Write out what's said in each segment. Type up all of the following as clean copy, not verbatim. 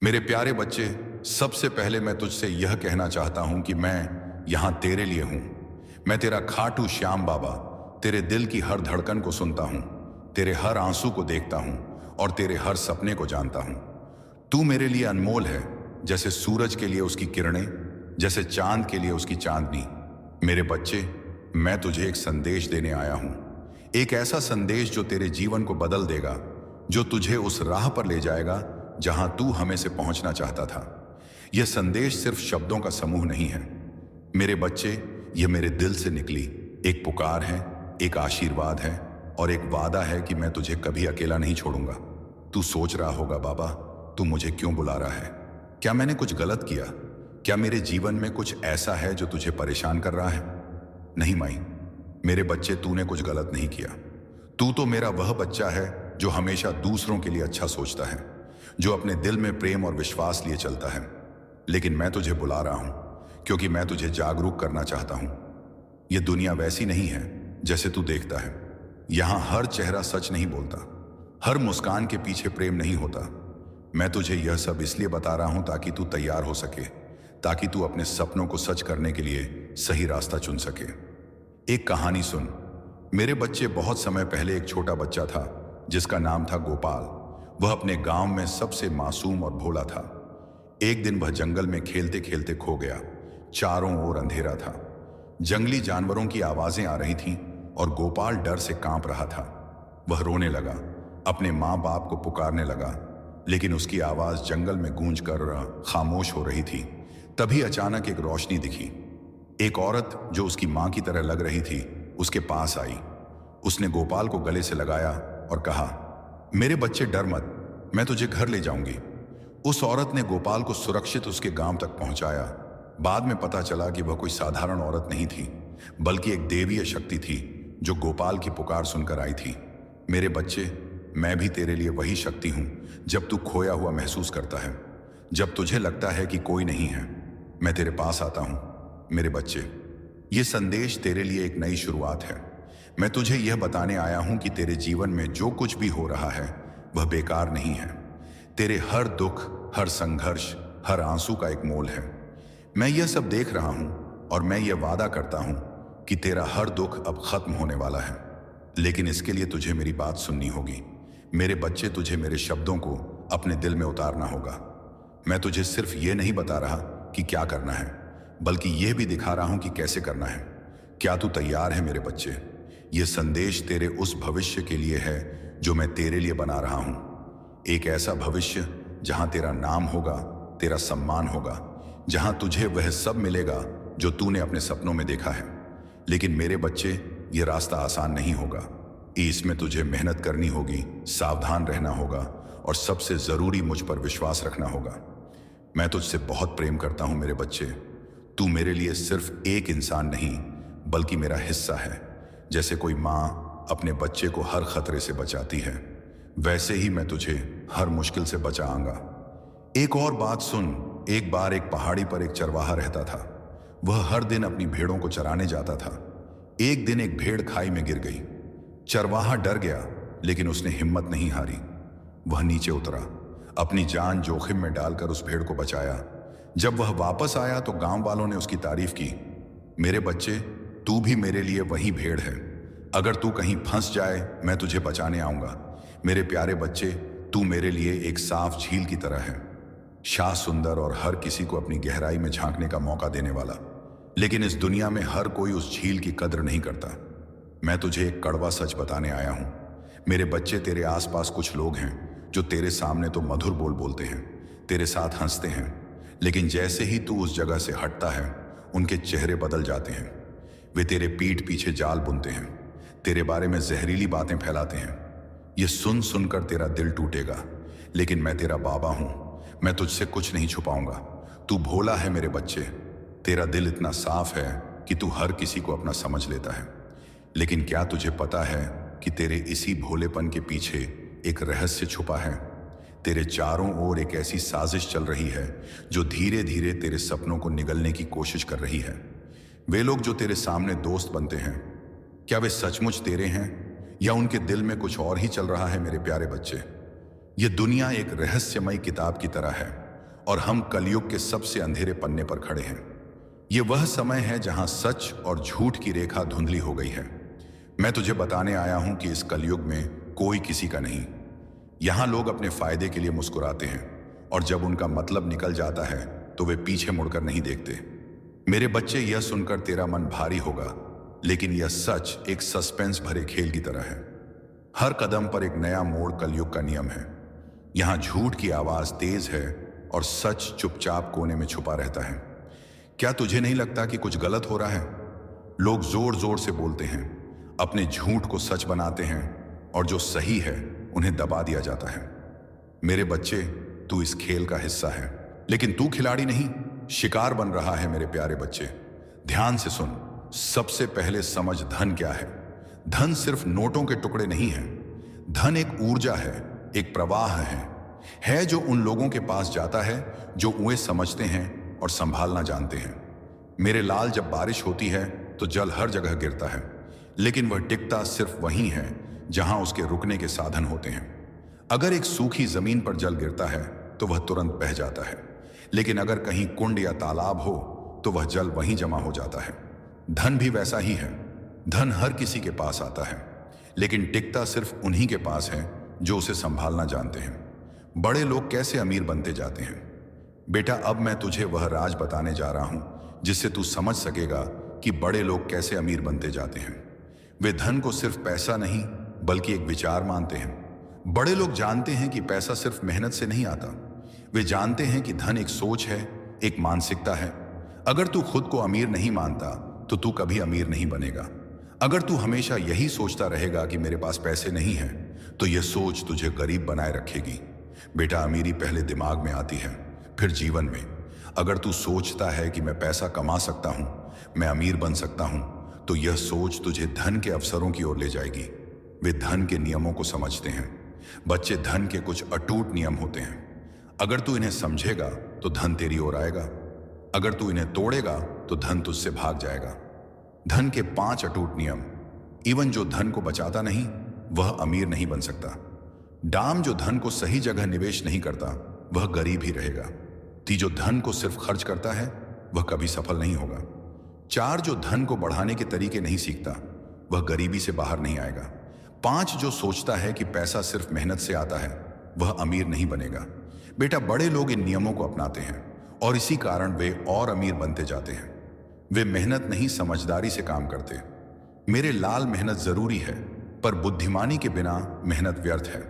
मेरे प्यारे बच्चे, सबसे पहले मैं तुझसे यह कहना चाहता हूं कि मैं यहां तेरे लिए हूं। मैं तेरा खाटू श्याम बाबा, तेरे दिल की हर धड़कन को सुनता हूं, तेरे हर आंसू को देखता हूं और तेरे हर सपने को जानता हूं। तू मेरे लिए अनमोल है, जैसे सूरज के लिए उसकी किरणें, जैसे चांद के लिए उसकी चांदनी। मेरे बच्चे, मैं तुझे एक संदेश देने आया हूं। एक ऐसा संदेश जो तेरे जीवन को बदल देगा, जो तुझे उस राह पर ले जाएगा जहां तू हमें से पहुंचना चाहता था। यह संदेश सिर्फ शब्दों का समूह नहीं है मेरे बच्चे, यह मेरे दिल से निकली एक पुकार है, एक आशीर्वाद है और एक वादा है कि मैं तुझे कभी अकेला नहीं छोड़ूंगा। तू सोच रहा होगा, बाबा तू मुझे क्यों बुला रहा है? क्या मैंने कुछ गलत किया? क्या मेरे जीवन में कुछ ऐसा है जो तुझे परेशान कर रहा है? नहीं माई, मेरे बच्चे, तूने कुछ गलत नहीं किया। तू तो मेरा वह बच्चा है जो हमेशा दूसरों के लिए अच्छा सोचता है, जो अपने दिल में प्रेम और विश्वास लिए चलता है। लेकिन मैं तुझे बुला रहा हूं क्योंकि मैं तुझे जागरूक करना चाहता हूं। यह दुनिया वैसी नहीं है जैसे तू देखता है। यहां हर चेहरा सच नहीं बोलता, हर मुस्कान के पीछे प्रेम नहीं होता। मैं तुझे यह सब इसलिए बता रहा हूं ताकि तू तैयार हो सके, ताकि तू अपने सपनों को सच करने के लिए सही रास्ता चुन सके। एक कहानी सुन मेरे बच्चे। बहुत समय पहले एक छोटा बच्चा था जिसका नाम था गोपाल। वह अपने गांव में सबसे मासूम और भोला था। एक दिन वह जंगल में खेलते खेलते खो गया। चारों ओर अंधेरा था, जंगली जानवरों की आवाजें आ रही थीं और गोपाल डर से कांप रहा था। वह रोने लगा, अपने माँ बाप को पुकारने लगा, लेकिन उसकी आवाज जंगल में गूंज कर खामोश हो रही थी। तभी अचानक एक रोशनी दिखी। एक औरत जो उसकी माँ की तरह लग रही थी उसके पास आई। उसने गोपाल को गले से लगाया और कहा, मेरे बच्चे डर मत, मैं तुझे घर ले जाऊंगी। उस औरत ने गोपाल को सुरक्षित उसके गांव तक पहुंचाया। बाद में पता चला कि वह कोई साधारण औरत नहीं थी, बल्कि एक देवीय शक्ति थी जो गोपाल की पुकार सुनकर आई थी। मेरे बच्चे, मैं भी तेरे लिए वही शक्ति हूं। जब तू खोया हुआ महसूस करता है, जब तुझे लगता है कि कोई नहीं है, मैं तेरे पास आता हूं। मेरे बच्चे, यह संदेश तेरे लिए एक नई शुरुआत है। मैं तुझे यह बताने आया हूं कि तेरे जीवन में जो कुछ भी हो रहा है वह बेकार नहीं है। तेरे हर दुख, हर संघर्ष, हर आंसू का एक मोल है। मैं यह सब देख रहा हूं और मैं यह वादा करता हूं कि तेरा हर दुख अब खत्म होने वाला है। लेकिन इसके लिए तुझे मेरी बात सुननी होगी। मेरे बच्चे, तुझे मेरे शब्दों को अपने दिल में उतारना होगा। मैं तुझे सिर्फ यह नहीं बता रहा कि क्या करना है, बल्कि यह भी दिखा रहा हूं कि कैसे करना है। क्या तू तैयार है मेरे बच्चे? यह संदेश तेरे उस भविष्य के लिए है जो मैं तेरे लिए बना रहा हूं। एक ऐसा भविष्य जहां तेरा नाम होगा, तेरा सम्मान होगा, जहां तुझे वह सब मिलेगा जो तूने अपने सपनों में देखा है। लेकिन मेरे बच्चे, यह रास्ता आसान नहीं होगा। इसमें तुझे मेहनत करनी होगी, सावधान रहना होगा और सबसे जरूरी मुझ पर विश्वास रखना होगा। मैं तुझसे बहुत प्रेम करता हूं मेरे बच्चे। तू मेरे लिए सिर्फ एक इंसान नहीं, बल्कि मेरा हिस्सा है। जैसे कोई माँ अपने बच्चे को हर खतरे से बचाती है, वैसे ही मैं तुझे हर मुश्किल से बचाऊंगा। एक और बात सुन, एक बार एक पहाड़ी पर एक चरवाहा रहता था। वह हर दिन अपनी भेड़ों को चराने जाता था। एक दिन एक भेड़ खाई में गिर गई। चरवाहा डर गया, लेकिन उसने हिम्मत नहीं हारी। वह नीचे उतरा, अपनी जान जोखिम में डालकर उस भेड़ को बचाया। जब वह वापस आया तो गांव वालों ने उसकी तारीफ की। मेरे बच्चे, तू भी मेरे लिए वही भेड़ है। अगर तू कहीं फंस जाए, मैं तुझे बचाने आऊंगा। मेरे प्यारे बच्चे, तू मेरे लिए एक साफ झील की तरह है, शाह सुंदर और हर किसी को अपनी गहराई में झांकने का मौका देने वाला। लेकिन इस दुनिया में हर कोई उस झील की कद्र नहीं करता। मैं तुझे एक कड़वा सच बताने आया हूं मेरे बच्चे। तेरे आसपास कुछ लोग हैं जो तेरे सामने तो मधुर बोल बोलते हैं, तेरे साथ हंसते हैं, लेकिन जैसे ही तू उस जगह से हटता है, उनके चेहरे बदल जाते हैं। वे तेरे पीठ पीछे जाल बुनते हैं, तेरे बारे में जहरीली बातें फैलाते हैं। ये सुन सुनकर तेरा दिल टूटेगा, लेकिन मैं तेरा बाबा हूं। मैं तुझसे कुछ नहीं छुपाऊंगा। तू भोला है मेरे बच्चे। तेरा दिल इतना साफ है कि तू हर किसी को अपना समझ लेता है। लेकिन क्या तुझे पता है कि तेरे इसी भोलेपन के पीछे एक रहस्य छुपा है? तेरे चारों ओर एक ऐसी साजिश चल रही है जो धीरे धीरे तेरे सपनों को निगलने की कोशिश कर रही है। वे लोग जो तेरे सामने दोस्त बनते हैं, क्या वे सचमुच तेरे हैं या उनके दिल में कुछ और ही चल रहा है? मेरे प्यारे बच्चे, ये दुनिया एक रहस्यमयी किताब की तरह है और हम कलयुग के सबसे अंधेरे पन्ने पर खड़े हैं। ये वह समय है जहां सच और झूठ की रेखा धुंधली हो गई है। मैं तुझे बताने आया हूं कि इस कलयुग में कोई किसी का नहीं। यहां लोग अपने फायदे के लिए मुस्कुराते हैं और जब उनका मतलब निकल जाता है तो वे पीछे मुड़कर नहीं देखते। मेरे बच्चे, यह सुनकर तेरा मन भारी होगा, लेकिन यह सच एक सस्पेंस भरे खेल की तरह है। हर कदम पर एक नया मोड़ कलयुग का नियम है। यहां झूठ की आवाज तेज है और सच चुपचाप कोने में छुपा रहता है। क्या तुझे नहीं लगता कि कुछ गलत हो रहा है? लोग जोर जोर से बोलते हैं, अपने झूठ को सच बनाते हैं और जो सही है उन्हें दबा दिया जाता है। मेरे बच्चे, तू इस खेल का हिस्सा है, लेकिन तू खिलाड़ी नहीं, शिकार बन रहा है। मेरे प्यारे बच्चे, ध्यान से सुन। सबसे पहले समझ धन क्या है। धन सिर्फ नोटों के टुकड़े नहीं है। धन एक ऊर्जा है, एक प्रवाह है जो उन लोगों के पास जाता है जो उन्हें समझते हैं और संभालना जानते हैं। मेरे लाल, जब बारिश होती है तो जल हर जगह गिरता है, लेकिन वह टिकता सिर्फ वहीं है जहां उसके रुकने के साधन होते हैं। अगर एक सूखी जमीन पर जल गिरता है तो वह तुरंत बह जाता है, लेकिन अगर कहीं कुंड या तालाब हो तो वह जल वहीं जमा हो जाता है। धन भी वैसा ही है। धन हर किसी के पास आता है, लेकिन टिकता सिर्फ उन्हीं के पास है जो उसे संभालना जानते हैं। बड़े लोग कैसे अमीर बनते जाते हैं? बेटा, अब मैं तुझे वह राज बताने जा रहा हूं जिससे तू समझ सकेगा कि बड़े लोग कैसे अमीर बनते जाते हैं। वे धन को सिर्फ पैसा नहीं बल्कि एक विचार मानते हैं। बड़े लोग जानते हैं कि पैसा सिर्फ मेहनत से नहीं आता। वे जानते हैं कि धन एक सोच है, एक मानसिकता है। अगर तू खुद को अमीर नहीं मानता तो तू कभी अमीर नहीं बनेगा। अगर तू हमेशा यही सोचता रहेगा कि मेरे पास पैसे नहीं है, तो यह सोच तुझे गरीब बनाए रखेगी। बेटा, अमीरी पहले दिमाग में आती है, फिर जीवन में। अगर तू सोचता है कि मैं पैसा कमा सकता हूं, मैं अमीर बन सकता हूं, तो यह सोच तुझे धन के अवसरों की ओर ले जाएगी। वे धन के नियमों को समझते हैं। बच्चे, धन के कुछ अटूट नियम होते हैं। अगर तू इन्हें समझेगा तो धन तेरी ओर आएगा। अगर तू इन्हें तोड़ेगा तो धन तुझसे भाग जाएगा। धन के 5 अटूट नियम। इवन जो धन को बचाता नहीं, वह अमीर नहीं बन सकता। डाम, जो धन को सही जगह निवेश नहीं करता, वह गरीब ही रहेगा। जो धन को सिर्फ खर्च करता है, वह कभी सफल नहीं होगा। 4, जो धन को बढ़ाने के तरीके नहीं सीखता, वह गरीबी से बाहर नहीं आएगा। 5, जो सोचता है कि पैसा सिर्फ मेहनत से आता है, वह अमीर नहीं बनेगा। बेटा, बड़े लोग इन नियमों को अपनाते हैं और इसी कारण वे और अमीर बनते जाते हैं। वे मेहनत नहीं, समझदारी से काम करते। मेरे लाल, मेहनत जरूरी है, पर बुद्धिमानी के बिना मेहनत व्यर्थ है।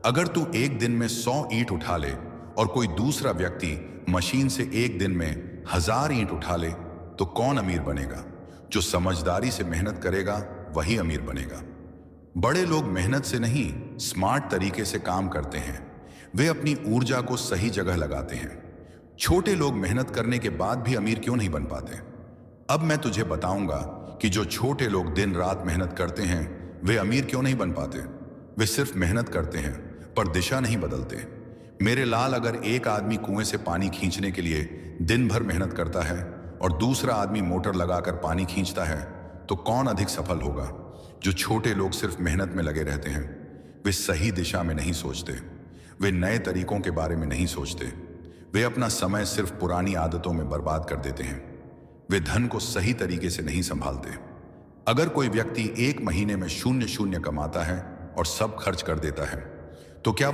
अगर तू एक दिन में 100 ईंट उठा ले और कोई दूसरा व्यक्ति मशीन से एक दिन में 1000 ईंट उठा ले, तो कौन अमीर बनेगा? जो समझदारी से मेहनत करेगा वही अमीर बनेगा। बड़े लोग मेहनत से नहीं, स्मार्ट तरीके से काम करते हैं। वे अपनी ऊर्जा को सही जगह लगाते हैं। छोटे लोग मेहनत करने के बाद भी अमीर क्यों नहीं बन पाते? अब मैं तुझे बताऊंगा कि जो छोटे लोग दिन रात मेहनत करते हैं, वे अमीर क्यों नहीं बन पाते। वे सिर्फ मेहनत करते हैं पर दिशा नहीं बदलते। मेरे लाल, अगर एक आदमी कुएं से पानी खींचने के लिए दिन भर मेहनत करता है और दूसरा आदमी मोटर लगाकर पानी खींचता है, तो कौन अधिक सफल होगा? जो छोटे लोग सिर्फ मेहनत में लगे रहते हैं। वे सही दिशा में नहीं सोचते। वे नए तरीकों के बारे में नहीं सोचते। वे अपना समय सिर्फ पुरानी आदतों में बर्बाद कर देते हैं। वे धन को सही तरीके से नहीं संभालते। अगर कोई व्यक्ति एक महीने में 0 कमाता है और सब खर्च कर देता है, तो क्या